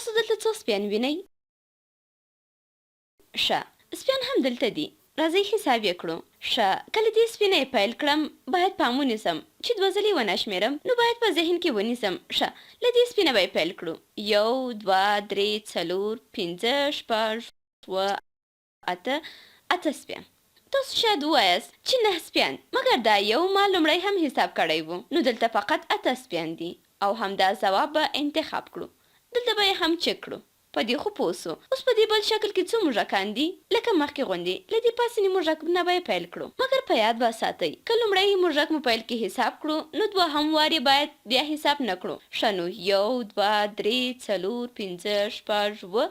تاسو دلته څو سپیان وینئ؟ ښه، سپیان هم دلته دي. راځئ حساب یې کړو. ښه، کله دې سپینه یې پیل کړم باید پام ونیسم چې 2 ځلې ونه شمېرم، نو باید په ذهن کې ونیسم. ښه، له دې سپینه به یې پیل کړو. 1 2 3 4 5 6 7 8 8 سپیان. تاسو شاید ووایاست چې 9 سپیان، مګر دا یو ما لومړی هم حساب کړی و، نو دلته فقط 8 سپیان دي او همدا ځواب به انتخاب کړو. دلته به یې هم چک کړو. په دې خو پوه سو. اوس په دې بل شکل کې څو موږکان دي؟ لکه مخکې غوندې له دې پاسني موږک نه به یې پیل کړو، مګر په یاد به ساتئ که لومړی موږک مو پیل کې حساب کړو نو دوهم وار یې باید بیا حساب نه کړو. ښه نو 1 2 3 4 5 6 7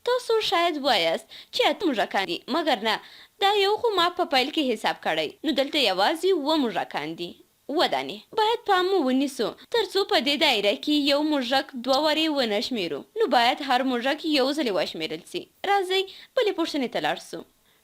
تاسو شاید وایاست چې 8 موږکان دي، مګر نه، دا یو خو ما په پیل کې حساب کړی، نو دلته یوازې 7 موږکان دي. 7 دانې. باید پام مو ونیسو تر څو په دې دایره کې یو موږک 2 وارې ونه شمېرو، نو باید هر موږک یو ځلې وشمېرل سي. راځئ بلې پوښتنې ته لاړ سو.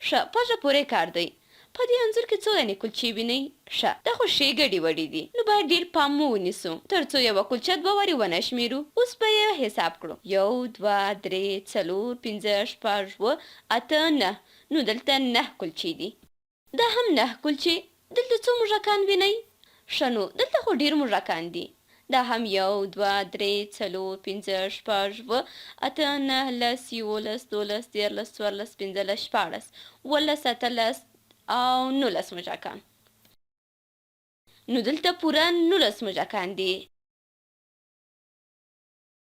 ښه، په زړه پورې کار دی. په دې انځور کې څو دانې کلچې وینئ؟ ښه، دا خو ښې ګډې وډې دي، نو باید ډېر پام مو ونیسو تر څو یوه کلچه 2 وارې ونه شمېرو. اوس به یې حساب کړو. 1 2 3 4 5 6 7 8 9. نو دلته 9 کلچې دي. دا هم 9 کلچې. دلته څو موږکان وینئ؟ ښه نو دلته خو ډېر موږکان دي. دا هم 1 2 3 4 5 6 7 8 9 10 11 12 13 14 15 16 17 17 او 19 موږکان. نو دلته پوره 19 موږکان دي.